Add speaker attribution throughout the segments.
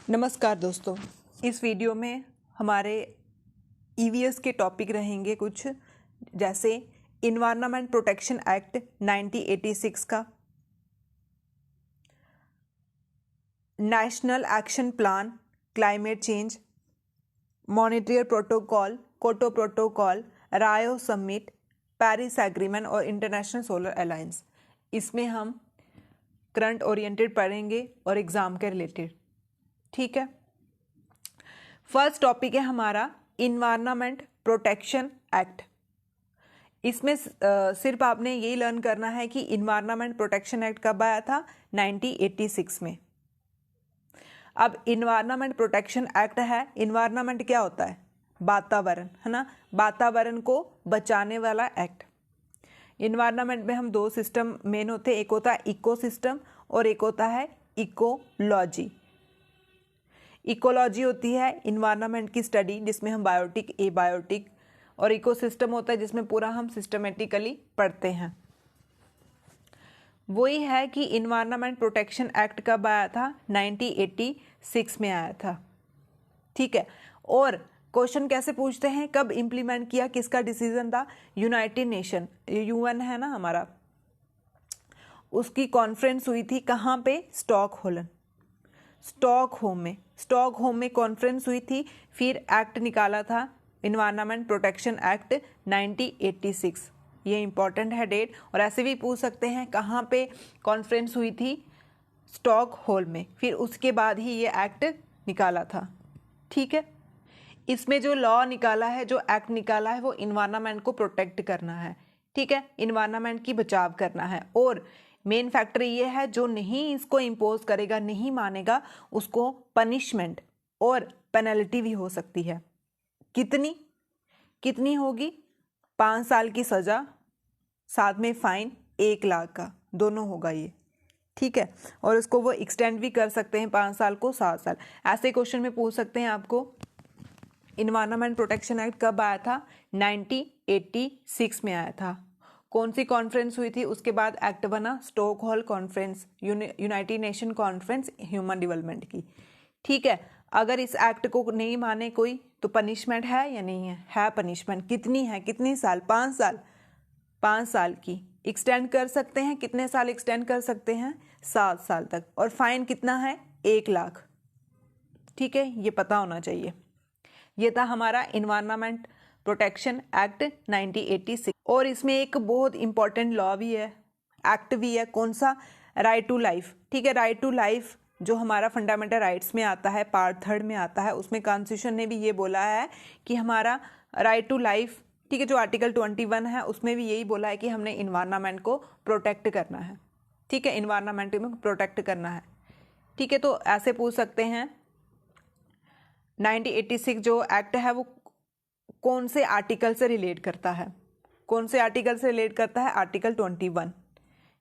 Speaker 1: नमस्कार दोस्तों, इस वीडियो में हमारे ईवीएस के टॉपिक रहेंगे कुछ जैसे इन्वायरमेंट प्रोटेक्शन एक्ट 1986 का, national action plan climate change, Montreal protocol, Kyoto protocol, रायो समिट, पेरिस एग्रीमेंट और इंटरनेशनल सोलर अलायंस। इसमें हम करंट ओरिएंटेड पढ़ेंगे और एग्जाम के रिलेटेड। ठीक है। फर्स्ट टॉपिक है हमारा इन्वायरमेंट प्रोटेक्शन एक्ट। इसमें सिर्फ आपने यही लर्न करना है कि इन्वायरमेंट प्रोटेक्शन एक्ट कब आया था, 1986 में। अब इन्वायरमेंट प्रोटेक्शन एक्ट है, इन्वायरमेंट क्या होता है? वातावरण, है ना, वातावरण को बचाने वाला एक्ट। इन्वायरमेंट में हम दो सिस्टम मेन होते हैं, एक होता है इकोसिस्टम और एक होता है इकोलॉजी। इकोलॉजी होती है इन्वायरमेंट की स्टडी जिसमें हम बायोटिक, एबायोटिक, और इकोसिस्टम होता है जिसमें पूरा हम सिस्टमेटिकली पढ़ते हैं। वही है कि इन्वायरमेंट प्रोटेक्शन एक्ट कब आया था, 1986 में आया था। ठीक है। और क्वेश्चन कैसे पूछते हैं, कब इंप्लीमेंट किया, किसका डिसीजन था? यूनाइटेड नेशन, यूएन है ना हमारा, उसकी कॉन्फ्रेंस हुई थी कहाँ पे? स्टॉकहोम में कॉन्फ्रेंस हुई थी, फिर एक्ट निकाला था इन्वायरमेंट प्रोटेक्शन एक्ट 1986। ये इंपॉर्टेंट है डेट, और ऐसे भी पूछ सकते हैं कहाँ पे कॉन्फ्रेंस हुई थी? स्टॉकहोम में। फिर उसके बाद ही ये एक्ट निकाला था। ठीक है। इसमें जो लॉ निकाला है, जो एक्ट निकाला है, वो इन्वायरमेंट को प्रोटेक्ट करना है। ठीक है, इन्वायरमेंट की बचाव करना है। और मेन फैक्टर ये है, जो नहीं इसको इम्पोज करेगा, नहीं मानेगा, उसको पनिशमेंट और पेनल्टी भी हो सकती है। कितनी होगी? 5 साल की सजा, साथ में फाइन 1 लाख का, दोनों होगा ये। ठीक है। और उसको वो एक्सटेंड भी कर सकते हैं, 5 साल को 7 साल। ऐसे क्वेश्चन में पूछ सकते हैं आपको इन्वायरमेंट प्रोटेक्शन एक्ट कब आया था? 1986 में आया था। कौन सी कॉन्फ्रेंस हुई थी? उसके बाद एक्ट बना Stockholm conference, United Nation conference human development की। ठीक है। अगर इस एक्ट को नहीं माने कोई तो पनिशमेंट है या नहीं है? है पनिशमेंट। कितनी है? कितनी साल? 5 साल। 5 साल की एक्सटेंड कर सकते हैं। कितने साल एक्सटेंड कर सकते हैं? 7 साल तक। और फाइन कितना है? 1 लाख। ठीक है, ये पता होना चाहिए। ये था हमारा इन्वायरमेंट प्रोटेक्शन एक्ट 1986। और इसमें एक बहुत इंपॉर्टेंट लॉ भी है, एक्ट भी है। कौन सा? Right to life. ठीक है, राइट टू लाइफ जो हमारा फंडामेंटल राइट्स में आता है, पार्ट 3 में आता है। उसमें कॉन्स्टिट्यूशन ने भी ये बोला है कि हमारा राइट टू लाइफ, ठीक है, जो आर्टिकल 21 है उसमें भी यही बोला है कि हमने इन्वायरमेंट को प्रोटेक्ट करना है। ठीक है, इन्वायरमेंट में प्रोटेक्ट करना है। ठीक है, तो ऐसे पूछ सकते हैं 1986 जो एक्ट है वो कौन से आर्टिकल से रिलेट करता है? कौन से आर्टिकल से रिलेट करता है? आर्टिकल 21।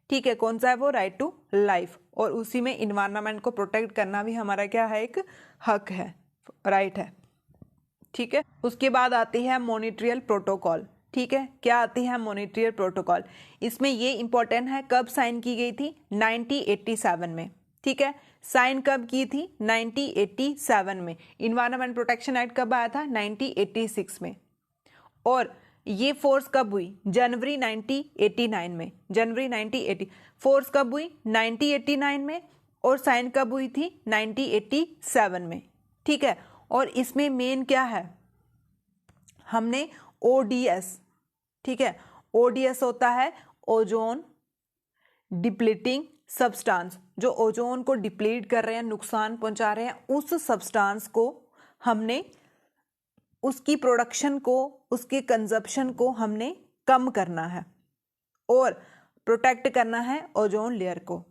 Speaker 1: ठीक है, कौन सा है वो? Right to life. और उसी में इन्वायरमेंट को प्रोटेक्ट करना भी हमारा क्या है? एक हक है, राइट है। ठीक है। उसके बाद आती है मॉन्ट्रियल प्रोटोकॉल। ठीक है, क्या आती है? Montreal protocol. इसमें ये इंपॉर्टेंट है, कब साइन की गई थी? 1987 में। ठीक है, साइन कब की थी? 1987 में। इन्वायरमेंट प्रोटेक्शन एक्ट कब आया था? 1986 में। और ये फोर्स कब हुई? जनवरी 1989 में। जनवरी 1980। फोर्स कब हुई? 1989 में। और साइन कब हुई थी? 1987 में। ठीक है। और इसमें मेन क्या है? हमने ओडीएस, ठीक है, ओडीएस होता है ओजोन डिप्लीटिंग सब्सटेंस, जो ओजोन को डिप्लीट कर रहे हैं, नुकसान पहुंचा रहे हैं, उस सब्सटेंस को हमने, उसकी प्रोडक्शन को, उसके कंजप्शन को हमने कम करना है और प्रोटेक्ट करना है ओजोन लेयर को।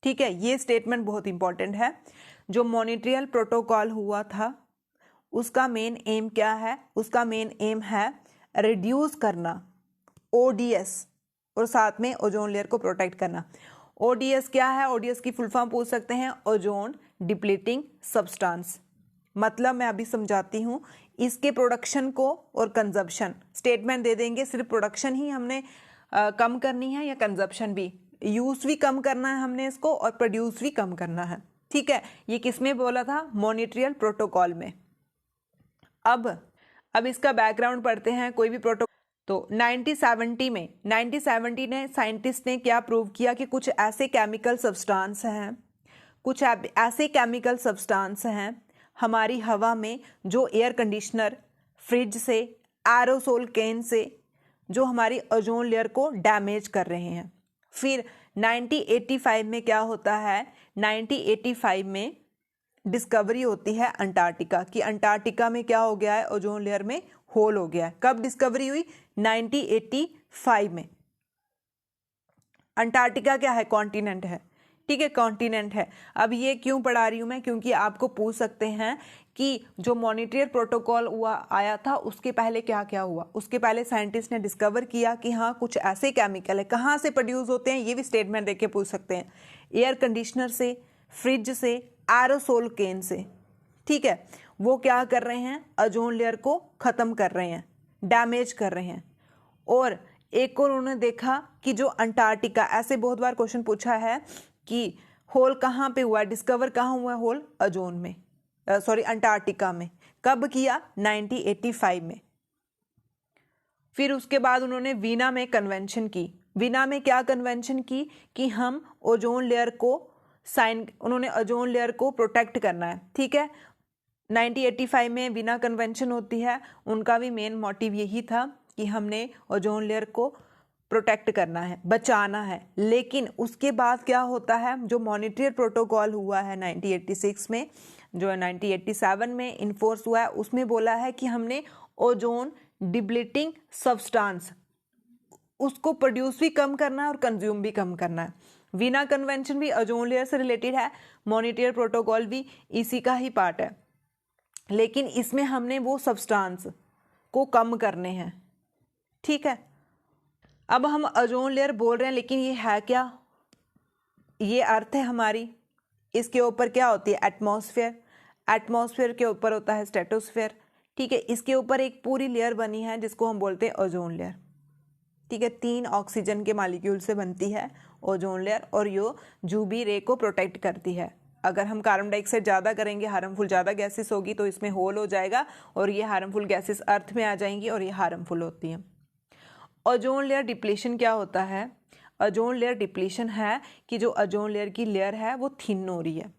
Speaker 1: ठीक है, ये स्टेटमेंट बहुत इंपॉर्टेंट है। जो मॉन्ट्रियल प्रोटोकॉल हुआ था उसका मेन एम क्या है? उसका मेन एम है रिड्यूस करना ओडीएस और साथ में ओजोन लेयर को प्रोटेक्ट करना। ओडीएस क्या है? ओडीएस की फुल फॉर्म पूछ सकते हैं, ओजोन डिप्लीटिंग सब्सटेंस। मतलब मैं अभी समझाती हूँ, इसके प्रोडक्शन को और कंजप्शन, स्टेटमेंट दे देंगे, सिर्फ प्रोडक्शन ही हमने कम करनी है या कंजप्शन भी, यूज भी कम करना है हमने इसको और प्रोड्यूस भी कम करना है। ठीक है, ये किसमें बोला था? मॉन्ट्रियल प्रोटोकॉल में। अब इसका बैकग्राउंड पढ़ते हैं। कोई भी प्रोटोकॉल तो 1970 में साइंटिस्ट ने क्या प्रूव किया कि कुछ ऐसे केमिकल सब्सटेंस हैं हमारी हवा में जो एयर कंडीशनर, फ्रिज से, एरोसोल कैन से जो हमारी ओजोन लेयर को डैमेज कर रहे हैं। फिर 1985 में क्या होता है? 1985 में डिस्कवरी होती है अंटार्कटिका की। अंटार्कटिका में क्या हो गया है? ओजोन लेयर में होल हो गया है। कब डिस्कवरी हुई? 1985 में। अंटार्कटिका क्या है? कॉन्टिनेंट है। ठीक है, कॉन्टिनेंट है। अब ये क्यों पढ़ा रही हूं मैं? क्योंकि आपको पूछ सकते हैं कि जो मॉन्ट्रियल प्रोटोकॉल आया था उसके पहले क्या क्या हुआ। उसके पहले साइंटिस्ट ने डिस्कवर किया कि हाँ कुछ ऐसे केमिकल है, कहाँ से प्रोड्यूस होते हैं ये भी स्टेटमेंट देके पूछ सकते हैं। एयर कंडीशनर से, फ्रिज से, एरोसोल कैन से। ठीक है, वो क्या कर रहे हैं? ओजोन लेयर को खत्म कर रहे हैं, डैमेज कर रहे हैं। और एक और उन्होंने देखा कि जो अंटार्कटिका, ऐसे बहुत बार क्वेश्चन पूछा है कि होल कहाँ पे हुआ, डिस्कवर कहाँ हुआ होल? ओजोन में, अंटार्कटिका में। कब किया? 1985 में। फिर उसके बाद उन्होंने वीना में कन्वेंशन की। वीना में क्या कन्वेंशन की? कि हम ओजोन लेयर को उन्होंने ओजोन लेयर को प्रोटेक्ट करना है। ठीक है, 1985 में वीना कन्वेंशन होती है। उनका भी मेन मोटिव यही था कि हमने ओजोन लेयर को प्रोटेक्ट करना है, बचाना है। लेकिन उसके बाद क्या होता है? जो मॉन्ट्रियल प्रोटोकॉल हुआ है 1986 में, जो 1987 में इन्फोर्स हुआ है, उसमें बोला है कि हमने ओजोन डिप्लीटिंग सब्सटेंस उसको प्रोड्यूस भी कम करना है और कंज्यूम भी कम करना है। वीना कन्वेंशन भी ओजोन लेयर से रिलेटेड है, मॉन्ट्रियल प्रोटोकॉल भी इसी का ही पार्ट है। लेकिन इसमें हमने वो सब्सटेंस को कम करने हैं। ठीक है, अब हम ओजोन लेयर बोल रहे हैं, लेकिन ये है क्या? ये अर्थ है हमारी, इसके ऊपर क्या होती है? एटमॉस्फेयर। एटमॉस्फेयर के ऊपर होता है स्ट्रेटोस्फेयर। ठीक है, इसके ऊपर एक पूरी लेयर बनी है जिसको हम बोलते हैं ओजोन लेयर। ठीक है, 3 ऑक्सीजन के मॉलिक्यूल से बनती है ओजोन लेयर और ये यूवी रे को प्रोटेक्ट करती है। अगर हम कार्बन डाइऑक्साइड ज़्यादा करेंगे, हार्मफुल ज़्यादा गैसेस होगी तो इसमें होल हो जाएगा और ये हार्मफुल गैसेस अर्थ में आ जाएंगी और ये हार्मफुल होती हैं। ओजोन लेयर डिप्लीशन क्या होता है? ओजोन लेयर डिप्लीशन है कि जो ओजोन लेयर की लेयर है वो थिन हो रही है।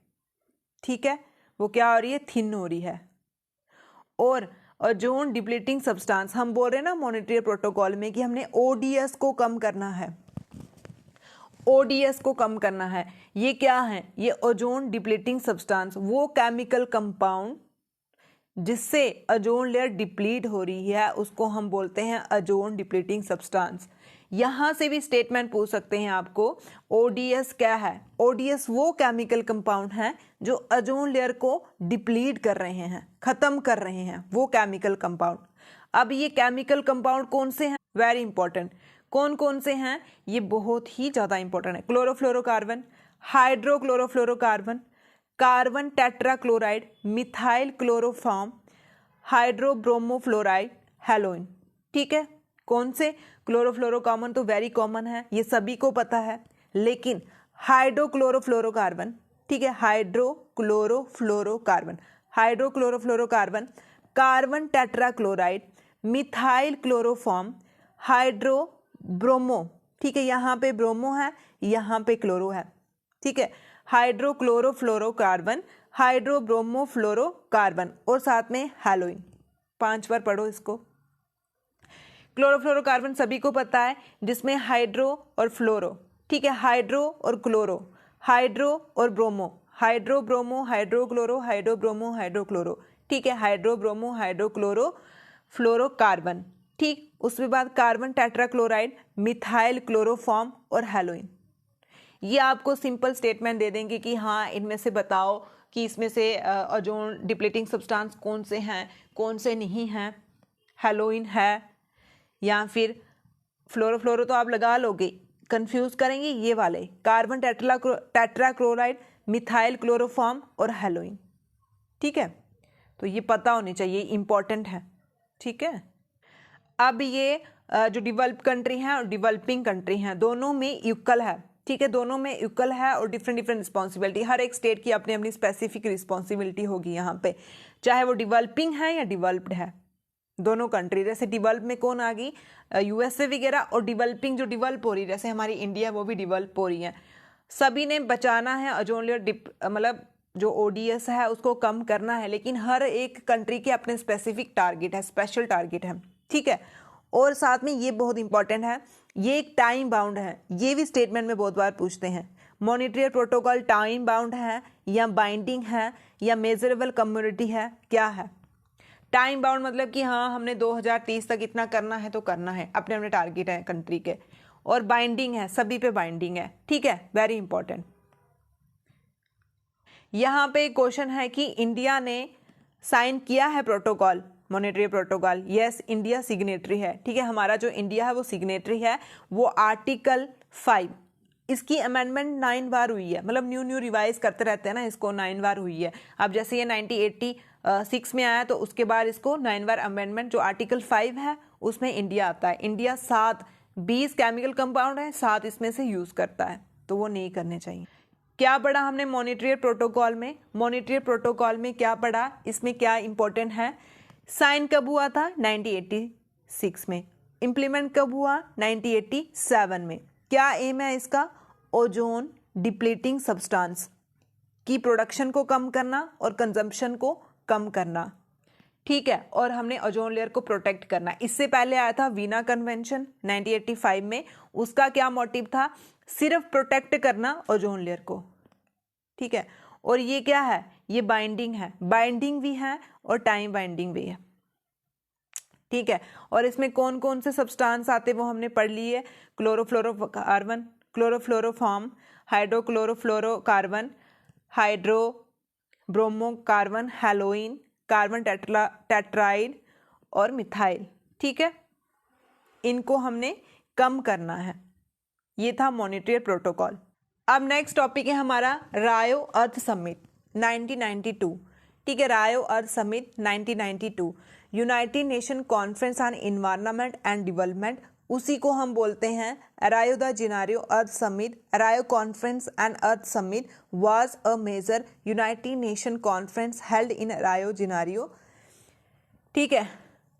Speaker 1: ठीक है, वो क्या हो रही है? थिन हो रही है। और ओजोन डिप्लीटिंग सब्सटेंस, हम बोल रहे हैं ना मॉन्ट्रियल प्रोटोकॉल में कि हमने ओडीएस को कम करना है। ओडीएस को कम करना है। ये क्या है? ये ओजोन डिप्लीटिंग सब्सटेंस, वो केमिकल कंपाउंड जिससे ओजोन लेयर डिप्लीट हो रही है उसको हम बोलते हैं ओजोन डिप्लीटिंग सब्सटेंस। यहां से भी स्टेटमेंट पूछ सकते हैं आपको, ओडीएस क्या है? ओडीएस वो केमिकल कंपाउंड है जो ओजोन लेयर को डिप्लीट कर रहे हैं, खत्म कर रहे हैं, वो केमिकल कंपाउंड। अब ये केमिकल कंपाउंड कौन से हैं? Very important. कौन कौन से हैं? ये बहुत ही ज्यादा इंपॉर्टेंट है। Chlorofluorocarbon, hydrochlorofluorocarbon, carbon tetrachloride, methyl chloroform, hydrobromofluoride, halon. ठीक है, कौन से? क्लोरोफ्लोरोकार्बन तो वेरी कॉमन है, ये सभी को पता है। लेकिन हाइड्रोक्लोरोफ्लोरोकार्बन, ठीक है, hydrochlorofluorocarbon, carbon tetrachloride, methyl chloroform, hydrobromo, ठीक है, यहाँ पे ब्रोमो है, यहाँ पे क्लोरो है। ठीक है, हाइड्रोक्लोरोफ्लोरोकार्बन, हाइड्रोब्रोमोफ्लोरोकार्बन और साथ में हैलोइन। 5 बार पढ़ो इसको। क्लोरोफ्लोरोकार्बन सभी को पता है, जिसमें हाइड्रो और फ्लोरो, ठीक है, हाइड्रो और क्लोरो, हाइड्रो और bromo, hydro bromo hydro chloro, hydro bromo hydro chloro. ठीक है, hydro bromo hydro chloro fluorocarbon. ठीक, उसके बाद कार्बन टेट्राक्लोराइड, मिथाइल क्लोरोफॉर्म और हैलोइन। ये आपको सिंपल स्टेटमेंट दे देंगे कि हाँ इनमें से बताओ कि इसमें से ओजोन डिप्लीटिंग सब्सटेंस कौन से हैं, कौन से नहीं हैं। हैलोइन है या फिर फ्लोरो तो आप लगा लोगे, कंफ्यूज करेंगे ये वाले, कार्बन टेट्राक्लोराइड, मिथाइल क्लोरोफॉर्म और हैलोइन। ठीक है, तो ये पता होनी चाहिए, इंपॉर्टेंट है। ठीक है, अब ये जो डेवलप कंट्री हैं और डेवलपिंग कंट्री हैं दोनों में इक्वल है। ठीक है, दोनों में इक्वल है और डिफरेंट डिफरेंट रिस्पॉन्सिबिलिटी, हर एक स्टेट की अपनी अपनी स्पेसिफिक रिस्पॉन्सिबिलिटी होगी यहाँ पे, चाहे वो डेवलपिंग है या डेवलप्ड है। दोनों कंट्री, जैसे डेवलप में कौन आ गई, यूएसए वगैरह, और डेवलपिंग जो डेवलप हो रही है जैसे हमारी इंडिया वो भी डेवलप हो रही है। सभी ने बचाना है ओजोन लेयर, मतलब जो ओडीएस है उसको कम करना है, लेकिन हर एक कंट्री के अपने स्पेसिफिक टारगेट है, स्पेशल टारगेट है, ठीक है। और साथ में ये बहुत इंपॉर्टेंट है, ये एक टाइम बाउंड है, ये भी स्टेटमेंट में बहुत बार पूछते हैं। मॉनिटरी प्रोटोकॉल टाइम बाउंड है या बाइंडिंग है या मेजरेबल कम्युनिटी है, क्या है? टाइम बाउंड मतलब कि हाँ हमने 2030 तक इतना करना है तो करना है, अपने अपने टारगेट है कंट्री के, और बाइंडिंग है, सभी पे बाइंडिंग है, ठीक है, वेरी इंपॉर्टेंट। यहाँ पे क्वेश्चन है कि इंडिया ने साइन किया है protocol, monetary protocol, yes India signatory है, ठीक है, हमारा जो इंडिया है वो सिग्नेटरी है। वो आर्टिकल 5, इसकी अमेंडमेंट 9 बार हुई है, मतलब न्यू रिवाइज करते रहते हैं ना, इसको 9 बार हुई है। अब जैसे ये 1986 में आया तो उसके बाद इसको 9 बार अमेंडमेंट, जो आर्टिकल 5 है उसमें इंडिया आता है। इंडिया 20 केमिकल कंपाउंड है, 7 इसमें से यूज करता है, तो वो नहीं करने चाहिए। क्या पढ़ा हमने मॉनिटरी प्रोटोकॉल में? मॉनिटरी प्रोटोकॉल में क्या पढ़ा, इसमें क्या इंपॉर्टेंट है? साइन कब हुआ था? 1986 में। इम्प्लीमेंट कब हुआ? 1987 में। क्या एम है इसका? ओजोन डिप्लीटिंग सब्सटेंस की प्रोडक्शन को कम करना और कंजम्पशन को कम करना, ठीक है, और हमने ओजोन लेयर को प्रोटेक्ट करना। इससे पहले आया था वीना कन्वेंशन 1985 में, उसका क्या मोटिव था? सिर्फ प्रोटेक्ट करना ओजोन लेयर को, ठीक है। और ये क्या है? ये बाइंडिंग है, बाइंडिंग भी है और टाइम बाइंडिंग भी है, ठीक है। और इसमें कौन कौन से सब्सटेंस आते वो हमने पढ़ लिए। Chlorofluorocarbon, chlorofluoroform, hydrochlorofluorocarbon, hydro bromocarbon, halon, carbon tetride और मिथाइल, ठीक है, इनको हमने कम करना है। ये था मॉनिटरी प्रोटोकॉल। अब नेक्स्ट टॉपिक है हमारा रायो अर्थ समिट 1992, ठीक है, Rio Earth Summit 1992, United Nation Conference on Environment and Development, उसी को हम बोलते हैं Rio de Janeiro Earth Summit. Rio conference and Earth Summit was a major United Nation conference held in Rio Janeiro, ठीक है,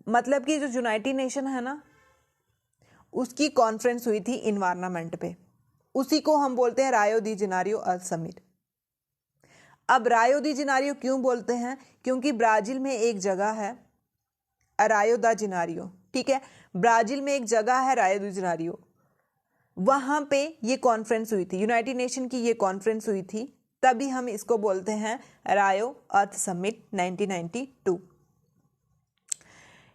Speaker 1: मतलब कि जो यूनाइटेड नेशन है ना उसकी कॉन्फ्रेंस हुई थी इन्वायरमेंट पे, उसी को हम बोलते हैं रायो दी जेनेरियो अर्थ समिट। अब रायो दी जेनेरियो क्यों बोलते हैं? क्योंकि ब्राजील में एक जगह है रायो दा जेनेरियो, ठीक है, ब्राजील में एक जगह है रायो दी जेनेरियो, वहां पे ये कॉन्फ्रेंस हुई थी, यूनाइटेड नेशन की ये कॉन्फ्रेंस हुई थी, तभी हम इसको बोलते हैं रायो अर्थ समिट 1992।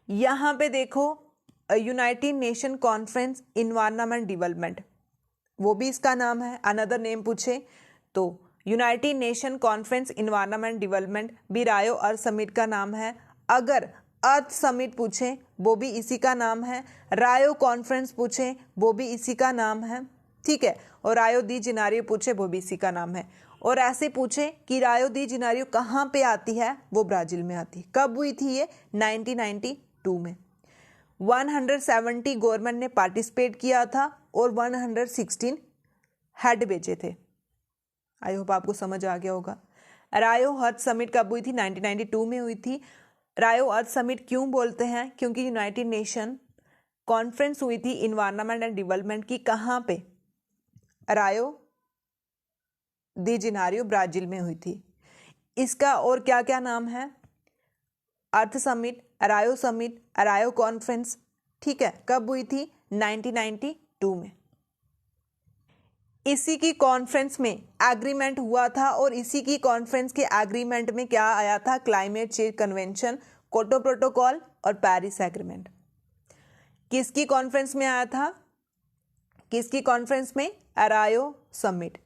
Speaker 1: यहां पे देखो United Nation conference environment development, वो भी इसका नाम है। अनदर नेम पूछे तो United Nation conference environment development भी रायो अर्थ समिट का नाम है। अगर अर्थ समिट पूछे वो भी इसी का नाम है। रायो कॉन्फ्रेंस पूछे वो भी इसी का नाम है, ठीक है, और रायो दी जेनेरियो पूछे वो भी इसी का नाम है। और ऐसे पूछे कि रायो दी जेनेरियो कहाँ पे आती है, वो ब्राजील में आती है। कब हुई थी ये? 1992 में। 170 गवर्नमेंट ने पार्टिसिपेट किया था और 116 हेड भेजे थे। आई होप आपको समझ आ गया होगा। रायो अर्थ समिट कब हुई थी? 1992 में हुई थी। रायो अर्थ समिट क्यों बोलते हैं? क्योंकि यूनाइटेड नेशन कॉन्फ्रेंस हुई थी इन्वायरमेंट एंड डेवलपमेंट की, कहाँ पे? रायो दी जेनेरियो ब्राजील में हुई थी। इसका और क्या क्या नाम है? अर्थ समिट, रायो समिट, रायो कॉन्फ्रेंस, ठीक है। कब हुई थी? 1992 में। इसी की कॉन्फ्रेंस में एग्रीमेंट हुआ था और इसी की कॉन्फ्रेंस के एग्रीमेंट में क्या आया था? Climate change convention, Kyoto protocol और पेरिस एग्रीमेंट। किसकी कॉन्फ्रेंस में आया था? किसकी कॉन्फ्रेंस में? रायो समिट,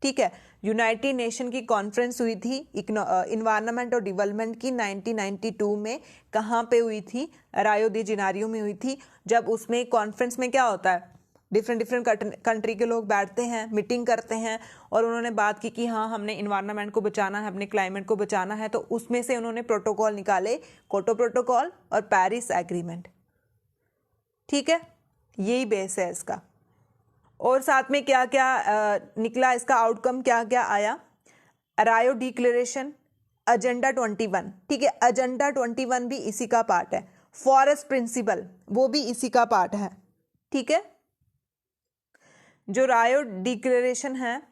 Speaker 1: ठीक है। यूनाइटेड नेशन की कॉन्फ्रेंस हुई थी इन्वायरमेंट और डेवलपमेंट की 1992 में। कहाँ पे हुई थी? रायो दी जेनेरियो में हुई थी। जब उसमें कॉन्फ्रेंस में क्या होता है, डिफरेंट कंट्री के लोग बैठते हैं, मीटिंग करते हैं, और उन्होंने बात की कि हाँ हमने इन्वायरमेंट को बचाना है, अपने क्लाइमेट को बचाना है, तो उसमें से उन्होंने प्रोटोकॉल निकाले, क्योटो प्रोटोकॉल और पेरिस एग्रीमेंट, ठीक है, यही बेस है इसका। और साथ में क्या क्या निकला, इसका आउटकम क्या क्या आया, रायो डिक्लेरेशन, एजेंडा 21, ठीक है, एजेंडा 21 भी इसी का पार्ट है, फॉरेस्ट प्रिंसिपल वो भी इसी का पार्ट है, ठीक है। जो रायो डिक्लेरेशन है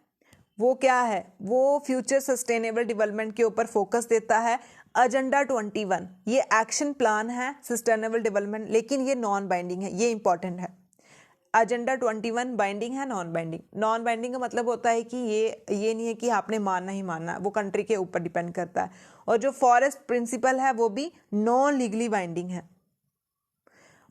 Speaker 1: वो क्या है, वो फ्यूचर सस्टेनेबल डेवलपमेंट के ऊपर फोकस देता है। एजेंडा 21 ये एक्शन प्लान है सस्टेनेबल डेवलपमेंट, लेकिन ये नॉन बाइंडिंग है, ये इंपॉर्टेंट है। एजेंडा 21 बाइंडिंग है, नॉन बाइंडिंग। नॉन बाइंडिंग का मतलब होता है कि ये नहीं है कि आपने मानना ही मानना है, वो कंट्री के ऊपर डिपेंड करता है। और जो फॉरेस्ट प्रिंसिपल है वो भी नॉन लीगली बाइंडिंग है।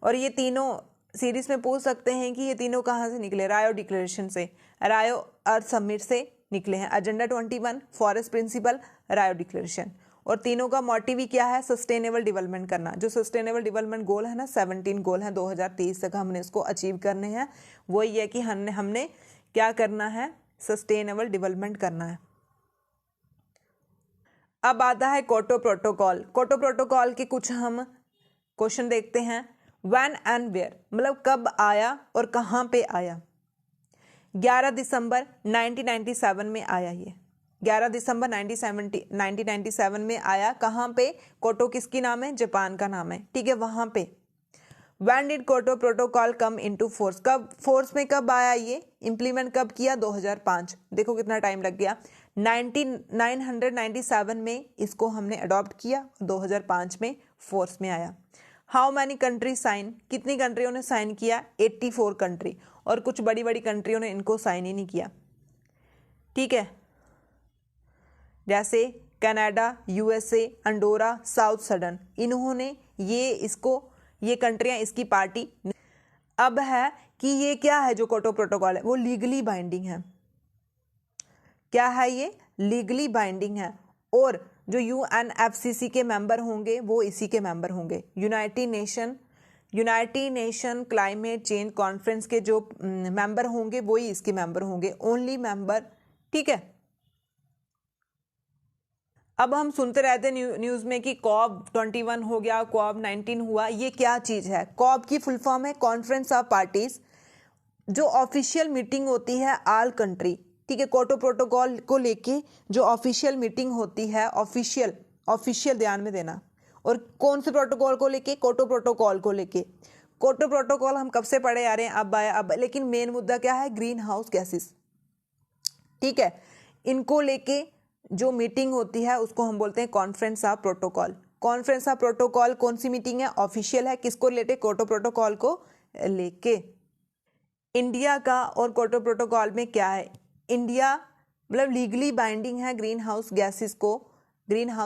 Speaker 1: और ये तीनों सीरीज में पूछ सकते हैं कि ये तीनों कहाँ से निकले, रायो डिक्लेरेशन से, रायो अर्थ समिट से निकले हैं। एजेंडा 21, फॉरेस्ट प्रिंसिपल, रायो डिक्लेरेशन। और तीनों का मोटिव ही क्या है, सस्टेनेबल डेवलपमेंट करना। जो सस्टेनेबल डेवलपमेंट गोल है ना, 17 गोल हैं 2023 तक हमने इसको अचीव करने हैं। वो ये है कि हमने क्या करना है, सस्टेनेबल डेवलपमेंट करना है। अब आता है कोटो प्रोटोकॉल। कोटो प्रोटोकॉल के कुछ हम क्वेश्चन देखते हैं। व्हेन एंड वेयर, मतलब कब आया और कहाँ पे आया। 11 दिसंबर 1997 में आया ये, 11 दिसंबर 1997 में आया। कहाँ पे, कोटो किसकी नाम है, जापान का नाम है, ठीक है, वहां पे। व्हेन डिड कोटो प्रोटोकॉल कम इनटू फोर्स, कब फोर्स में कब आया ये, इंप्लीमेंट कब किया, 2005। देखो कितना टाइम लग गया, 1997 में इसको हमने अडॉप्ट किया, 2005 में फोर्स में आया। हाउ मैनी कंट्री साइन, कितनी कंट्रियों ने साइन किया, 84 कंट्री। और कुछ बड़ी बड़ी कंट्रियों ने इनको साइन ही नहीं किया, ठीक है, जैसे Canada, USA, Andorra, south sudden, इन्होंने ये कंट्रियां इसकी पार्टी। अब है कि ये क्या है, जो कोटो प्रोटोकॉल है वो लीगली बाइंडिंग है। क्या है ये, लीगली बाइंडिंग है। और जो यूएनएफसीसी के मेंबर होंगे वो इसी के मेंबर होंगे। United nation climate change conference के जो मेंबर होंगे वही इसके मेंबर होंगे, ओनली मेंबर, ठीक है। अब हम सुनते रहते न्यूज में कि कॉप 21 हो गया, कॉप 19 हुआ, ये क्या चीज है। कॉप की फुल फॉर्म है कॉन्फ्रेंस ऑफ पार्टीज, जो ऑफिशियल मीटिंग होती है आल कंट्री, ठीक है। कोटो प्रोटोकॉल को लेके जो ऑफिशियल मीटिंग होती है, ऑफिशियल ध्यान में देना। और कौन से प्रोटोकॉल को लेके, कोटो प्रोटोकॉल को लेके। कोटो प्रोटोकॉल हम कब से पढ़े आ रहे हैं, अब आया अब, लेकिन मेन मुद्दा क्या है, ग्रीन हाउस गैसेस, ठीक है। इनको लेके जो मीटिंग होती है उसको हम बोलते हैं conference of protocol. Conference of protocol कौन सी मीटिंग है, ऑफिशियल है, किसको रिलेटेड, कोटो प्रोटोकॉल को लेके। इंडिया का और कोटो प्रोटोकॉल में क्या है, इंडिया मतलब लीगली बाइंडिंग है ग्रीन हाउस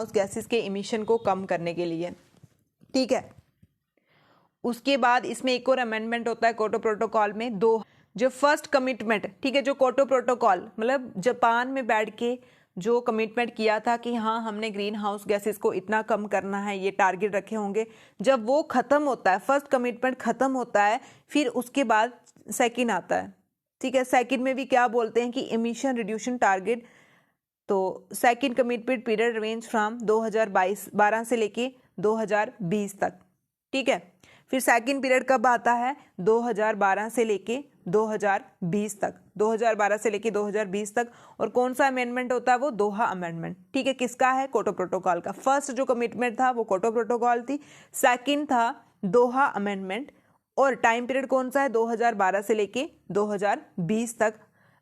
Speaker 1: गैसेस के इमिशन को कम करने के लिए, ठीक है। उसके बाद इसमें एक और अमेंडमेंट होता है कोटो प्रोटोकॉल में, दो, जो फर्स्ट कमिटमेंट, ठीक है, जो कोटो प्रोटोकॉल मतलब जापान में बैठ के जो कमिटमेंट किया था कि हाँ हमने ग्रीन हाउस गैसेस को इतना कम करना है, ये टारगेट रखे होंगे, जब वो खत्म होता है, फर्स्ट कमिटमेंट खत्म होता है, फिर उसके बाद सेकंड आता है, ठीक है। सेकंड में भी क्या बोलते हैं कि इमिशन रिड्यूशन टारगेट। तो second commitment period range from 2012 से लेके 2020 तक, ठीक है। फिर सेकंड पीरियड कब आता है, 2012 से लेके 2020 तक, 2012 से लेके 2020 तक। और कौन सा अमेंडमेंट होता है, वो दोहा अमेंडमेंट, ठीक है, किसका है, कोटो प्रोटोकॉल का। फर्स्ट जो कमिटमेंट था वो कोटो प्रोटोकॉल थी, सेकंड था दोहा अमेंडमेंट। और टाइम पीरियड कौन सा है, 2012 से लेके 2020 तक,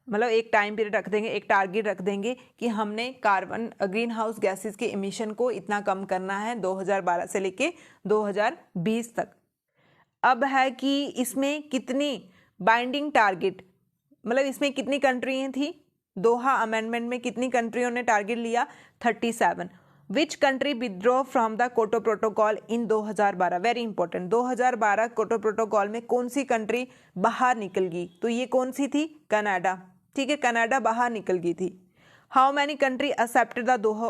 Speaker 1: मतलब एक टाइम पीरियड रख देंगे, एक टारगेट रख देंगे कि हमने कार्बन ग्रीन हाउस गैसेस के इमिशन को इतना कम करना है 2012 से लेके 2020 तक। अब है कि इसमें कितनी बाइंडिंग टारगेट, मतलब इसमें कितनी कंट्रियां थी, दोहा अमेंडमेंट में कितनी कंट्रियों ने टारगेट लिया, 37। Which country withdraw from the कोटो प्रोटोकॉल इन 2012, वेरी इंपॉर्टेंट, 2012 कोटो प्रोटोकॉल में कौन सी कंट्री बाहर निकल गई, तो ये कौन सी थी, कनाडा, ठीक है, कनाडा बाहर निकल गई थी। How many country accepted the Doha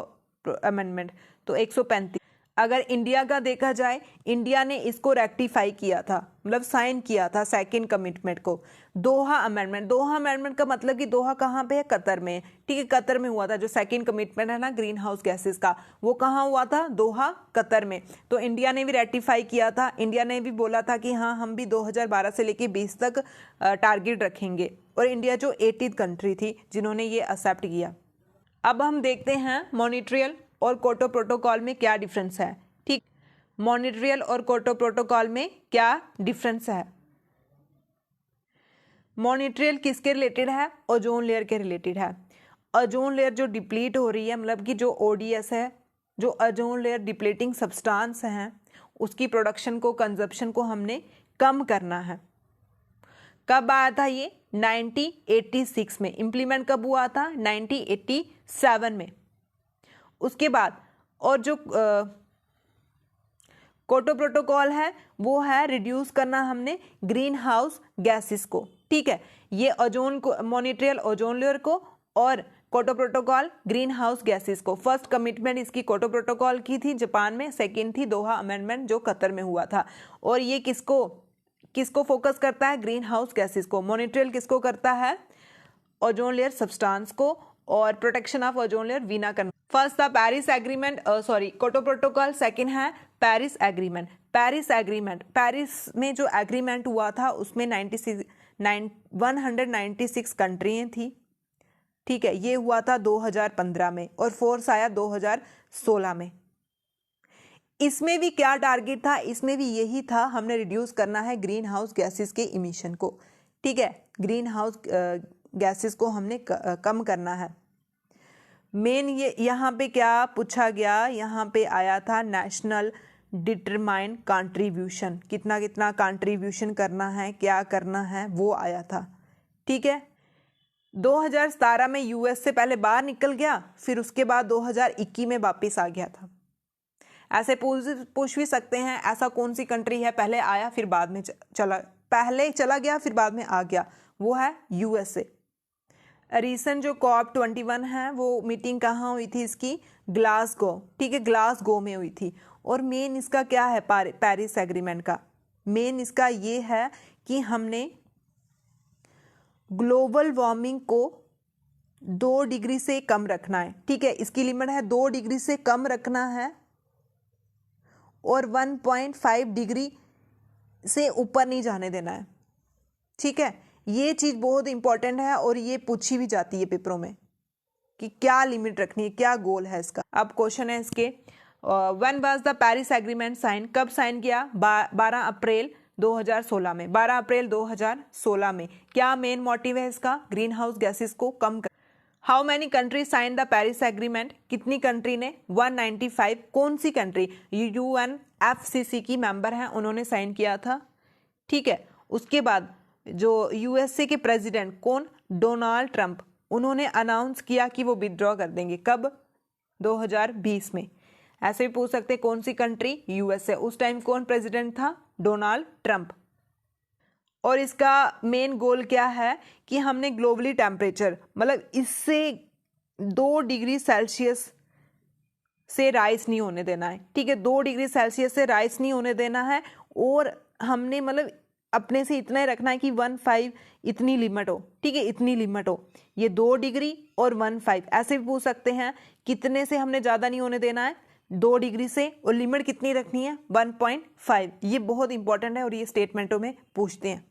Speaker 1: amendment, तो 135। अगर इंडिया का देखा जाए, इंडिया ने इसको रेक्टिफाई किया था, मतलब साइन किया था सेकंड कमिटमेंट को, दोहा अमेंडमेंट। दोहा अमेंडमेंट का मतलब कि दोहा कहाँ पे है, कतर में। ठीक है, कतर में हुआ था जो सेकंड कमिटमेंट है ना ग्रीन हाउस गैसेस का, वो कहाँ हुआ था, दोहा, कतर में। तो इंडिया ने भी रेक्टिफाई किया था, इंडिया ने भी बोला था कि हाँ हम भी 2012 से लेके 20 तक टारगेट रखेंगे, और इंडिया जो 80th कंट्री थी जिन्होंने ये एक्सेप्ट किया। अब हम देखते हैं मॉनिट्रियल और क्योटो प्रोटोकॉल में क्या डिफरेंस है। ठीक, मॉनिट्रियल और क्योटो प्रोटोकॉल में क्या डिफरेंस है। मॉनिट्रियल किसके रिलेटेड है, ओजोन लेयर के रिलेटेड है। ओजोन लेयर जो डिप्लीट हो रही है, मतलब कि जो ओडीएस है, जो ओजोन लेयर डिप्लीटिंग सब्सटेंस है, उसकी प्रोडक्शन को, कंजप्शन को हमने कम करना है। कब आया था ये, 1986 में। इम्प्लीमेंट कब हुआ था, 1987 में। उसके बाद और जो क्योटो प्रोटोकॉल है वो है रिड्यूस करना हमने ग्रीन हाउस गैसेस को। ठीक है, ये ओजोन को, मॉनिट्रियल ओजोन लेयर को, और Kyoto protocol green house gases को। फर्स्ट कमिटमेंट इसकी क्योटो प्रोटोकॉल की थी जापान में, सेकंड थी दोहा अमेंडमेंट जो कतर में हुआ था। और ये किसको किसको फोकस करता है, ग्रीन हाउस गैसेस को। मॉनिट्रियल किसको करता है, ओजोन लेयर सब्सटेंस को, और protection of ozone layer Vienna करना। फर्स्ट था Paris agreement, Kyoto protocol, second है Paris agreement. Paris agreement, Paris में जो एग्रीमेंट हुआ था उसमें 196 कंट्रियां थी। ठीक है, ये हुआ था 2015 में, और फोर्स आया 2016 में। इसमें भी क्या टारगेट था, इसमें भी यही था, हमने रिड्यूस करना है ग्रीन हाउस गैसेस के इमिशन को। ठीक है, ग्रीन हाउस गैसेस को हमने कम करना है। मेन ये यहाँ पे क्या पूछा गया, यहाँ पे आया था नेशनल डिटरमाइंड कंट्रीब्यूशन, कितना कितना कंट्रीब्यूशन करना है, क्या करना है, वो आया था। ठीक है, 2017 में यूएस से पहले बाहर निकल गया, फिर उसके बाद 2021 में वापस आ गया था। ऐसे पूछ भी सकते हैं, ऐसा कौन सी कंट्री है पहले आया फिर बाद में पहले चला गया फिर बाद में आ गया, वो है यूएसए। रीसेंट जो COP21 है वो मीटिंग कहाँ हुई थी इसकी, ग्लासगो। ठीक है, ग्लासगो में हुई थी। और मेन इसका क्या है, पेरिस एग्रीमेंट का मेन इसका ये है कि हमने ग्लोबल वार्मिंग को 2 डिग्री से कम रखना है। ठीक है, इसकी लिमिट है 2 डिग्री से कम रखना है, और 1.5 डिग्री से ऊपर नहीं जाने देना है। ठीक है, ये चीज बहुत इंपॉर्टेंट है, और ये पूछी भी जाती है पेपरों में कि क्या लिमिट रखनी है, क्या गोल है इसका। अब क्वेश्चन है इसके, when was the Paris agreement sign, कब साइन किया, 12 अप्रैल 2016 में। 12 अप्रैल 2016 में। क्या मेन मोटिव है इसका, ग्रीन हाउस गैसेस को कम कर। How many country sign the Paris agreement, कितनी कंट्री ने, 195। कौन सी कंट्री, UNFCCC की मेंबर है, उन्होंने साइन किया था। ठीक है, उसके बाद जो यूएसए के प्रेसिडेंट कौन, डोनाल्ड ट्रंप, उन्होंने अनाउंस किया कि वो विथड्रॉ कर देंगे, कब, 2020 में। ऐसे भी पूछ सकते हैं कौन सी कंट्री, यूएसए। उस टाइम कौन प्रेसिडेंट था, डोनाल्ड ट्रंप। और इसका मेन गोल क्या है कि हमने ग्लोबली टेम्परेचर, मतलब इससे 2 डिग्री सेल्सियस से राइज नहीं होने देना है। ठीक है, 2 डिग्री सेल्सियस से राइज नहीं होने देना है, और हमने मतलब अपने से इतना ही रखना है कि 1.5 इतनी लिमिट हो। ठीक है, इतनी लिमिट हो, ये 2 डिग्री और 1.5। ऐसे भी पूछ सकते हैं कितने से हमने ज़्यादा नहीं होने देना है, 2 डिग्री से, और लिमिट कितनी रखनी है, 1.5। ये बहुत इंपॉर्टेंट है, और ये स्टेटमेंटों में पूछते हैं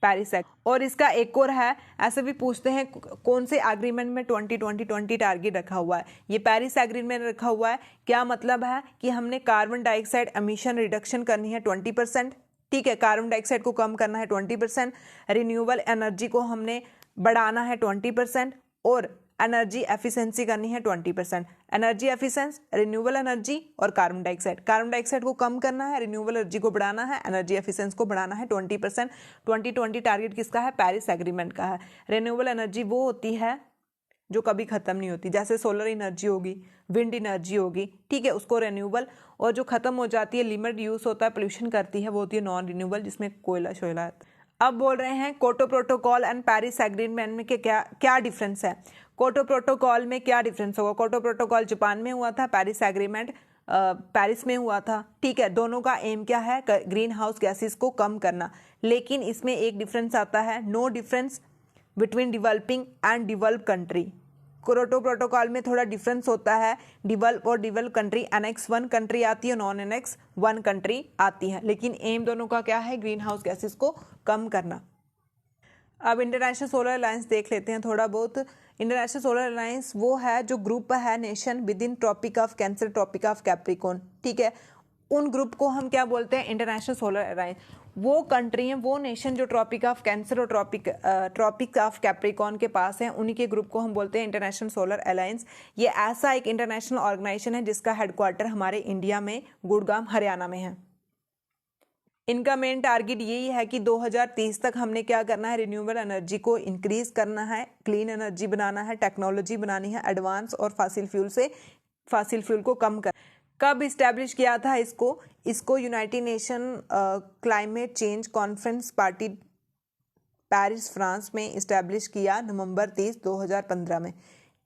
Speaker 1: पेरिस एक्ट। और इसका एक और है, ऐसे भी पूछते हैं कौन से एग्रीमेंट में 20-20-20 टारगेट रखा हुआ है। ये पेरिस एग्रीमेंट में रखा हुआ है। क्या मतलब है कि हमने कार्बन डाइऑक्साइड एमिशन रिडक्शन करनी है 20%। ठीक है, कार्बन डाइऑक्साइड को कम करना है 20%, रिन्यूएबल एनर्जी को हमने बढ़ाना है 20%, और एनर्जी एफिशिएंसी करनी है 20%। एनर्जी एफिशिएंसी, रिन्यूएबल एनर्जी और कार्बन डाइऑक्साइड को कम करना है, रिन्यूएबल एनर्जी को बढ़ाना है, एनर्जी एफिशिएंसी को बढ़ाना है 20%। 2020 टारगेट किसका है, पेरिस एग्रीमेंट का है। रिन्यूएबल एनर्जी वो होती है जो कभी खत्म नहीं होती, जैसे सोलर एनर्जी होगी, विंड एनर्जी होगी। ठीक है, उसको रिन्यूएबल, और जो खत्म हो जाती है, लिमिट यूज होता है, पोल्यूशन करती है, वो होती है नॉन रिन्यूएबल, जिसमें कोयला शोयला। अब बोल रहे हैं Kyoto protocol and Paris agreement में क्या डिफरेंस है। क्योटो प्रोटोकॉल में क्या डिफरेंस होगा, क्योटो प्रोटोकॉल जापान में हुआ था, पेरिस एग्रीमेंट पेरिस में हुआ था। ठीक है, दोनों का एम क्या है, ग्रीन हाउस गैसेस को कम करना। लेकिन इसमें एक डिफरेंस आता है, no difference between developing and develop country. Kyoto protocol में थोड़ा डिफरेंस होता है, डेवलप और डेवलप कंट्री एनेक्स 1 कंट्री आती है, नॉन एनेक्स 1 कंट्री आती है, लेकिन एम दोनों का क्या है, ग्रीन हाउस गैसेस को कम करना। अब इंटरनेशनल सोलर अलायंस देख लेते हैं थोड़ा बहुत। इंटरनेशनल सोलर अलायंस वो है जो ग्रुप है nation within Tropic of Cancer, Tropic of Capricorn. ठीक है, उन ग्रुप को हम क्या बोलते हैं, इंटरनेशनल सोलर अलायंस। वो कंट्री हैं, वो नेशन जो ट्रॉपिक ऑफ कैंसर और ट्रॉपिक ऑफ कैप्रिकॉर्न के पास हैं, उन्हीं के ग्रुप को हम बोलते हैं इंटरनेशनल सोलर अलायंस। ये ऐसा एक इंटरनेशनल ऑर्गेनाइजेशन है जिसका हेडक्वार्टर हमारे इंडिया में गुड़गांव हरियाणा में है। इनका मेन टारगेट यही है कि 2030 तक हमने क्या करना है, रिन्यूएबल एनर्जी को इंक्रीज करना है, क्लीन एनर्जी बनाना है, टेक्नोलॉजी बनानी है एडवांस, और फॉसिल फ्यूल को कम कर। कब इस्टेब्लिश किया था इसको United nation climate change conference party Paris France में इस्टेब्लिश किया नवंबर 30 2015 में।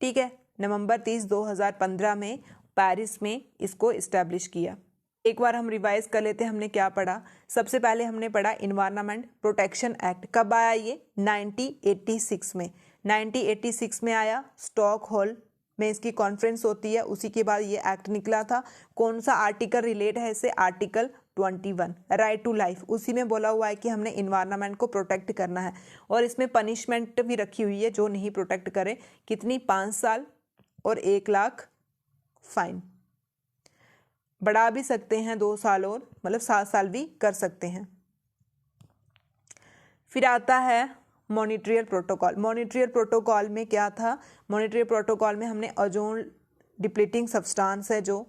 Speaker 1: ठीक है, नवंबर 30 2015 में पेरिस में इसको इस्टेब्लिश किया। एक बार हम रिवाइज कर लेते हैं, हमने क्या पढ़ा। सबसे पहले हमने पढ़ा इन्वायरमेंट प्रोटेक्शन एक्ट। कब आया ये, 1986 में। 1986 में आया, स्टॉकहोल्म में इसकी कॉन्फ्रेंस होती है, उसी के बाद ये एक्ट निकला था। कौन सा आर्टिकल रिलेट है इससे, आर्टिकल 21, राइट टू लाइफ। उसी में बोला हुआ है कि हमने इन्वायरमेंट को प्रोटेक्ट करना है, और इसमें पनिशमेंट भी रखी हुई है जो नहीं प्रोटेक्ट करे, कितनी, 5 साल और 1 लाख फाइन। बढ़ा भी सकते हैं 2 साल और, मतलब 7 साल भी कर सकते हैं। फिर आता है मॉनिट्रियल प्रोटोकॉल। मॉनिट्रियल प्रोटोकॉल में क्या था, मॉनिट्रियल प्रोटोकॉल में हमने ओजोन डिप्लीटिंग सब्सटेंस है जो,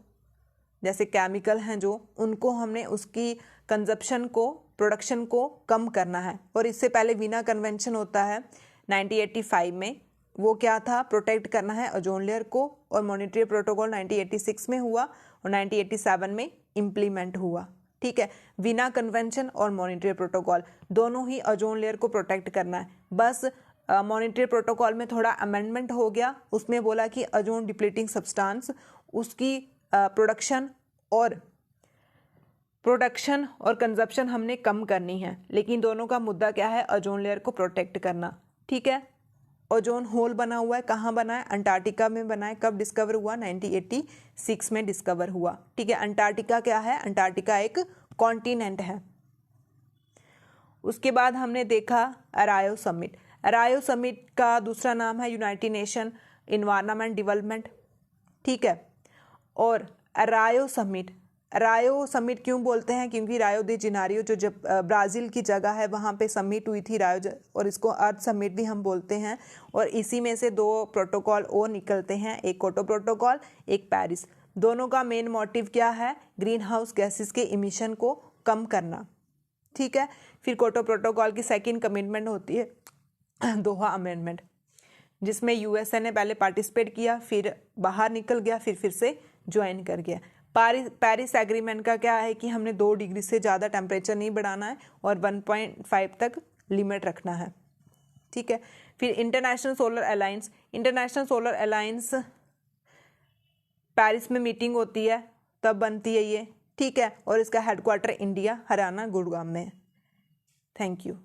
Speaker 1: जैसे केमिकल हैं जो, उनको हमने उसकी कंजप्शन को, प्रोडक्शन को कम करना है। और इससे पहले वीना कन्वेंशन होता है 1985 में, वो क्या था, प्रोटेक्ट करना है ओजोन लेयर को। और मॉनिट्रियल प्रोटोकॉल 1986 में हुआ और 1987 में इम्प्लीमेंट हुआ। ठीक है, वीना कन्वेंशन और मॉनिट्रियल प्रोटोकॉल दोनों ही ओजोन लेयर को प्रोटेक्ट करना है। बस मॉनिट्रियल प्रोटोकॉल में थोड़ा अमेंडमेंट हो गया, उसमें बोला कि ओजोन डिप्लीटिंग सब्सटेंस उसकी प्रोडक्शन और कंजप्शन हमने कम करनी है, लेकिन दोनों का मुद्दा क्या है, ओजोन लेयर को प्रोटेक्ट करना। ठीक है, ओजोन होल बना हुआ है, कहाँ बना है, अंटार्कटिका में बना है। कब डिस्कवर हुआ, 1986 में डिस्कवर हुआ। ठीक है, अंटार्कटिका क्या है, अंटार्कटिका एक कॉन्टिनेंट है। उसके बाद हमने देखा अरायो समिट। अरायो समिट का दूसरा नाम है यूनाइटेड नेशन इन्वायरमेंट डेवलपमेंट। ठीक है, और रायो समिट क्यों बोलते हैं, क्योंकि रायो दे जेनेरियो जो जब ब्राज़ील की जगह है वहाँ पे समिट हुई थी रायो, और इसको अर्थ समिट भी हम बोलते हैं। और इसी में से 2 प्रोटोकॉल और निकलते हैं, एक क्योटो प्रोटोकॉल, एक पेरिस। दोनों का मेन मोटिव क्या है, ग्रीन हाउस गैसेस के इमिशन को कम करना। ठीक है, फिर क्योटो प्रोटोकॉल की सेकेंड कमिटमेंट होती है दोहा अमेंडमेंट, जिसमें यूएसए ने पहले पार्टिसिपेट किया, फिर बाहर निकल गया, फिर से ज्वाइन कर गया। पेरिस एग्रीमेंट का क्या है कि हमने 2 डिग्री से ज़्यादा टेम्परेचर नहीं बढ़ाना है और 1.5 तक लिमिट रखना है। ठीक है, फिर इंटरनेशनल सोलर अलायंस पेरिस में मीटिंग होती है, तब बनती है ये। ठीक है, और इसका हेडक्वार्टर इंडिया हरियाणा गुड़गांव में है। Thank you.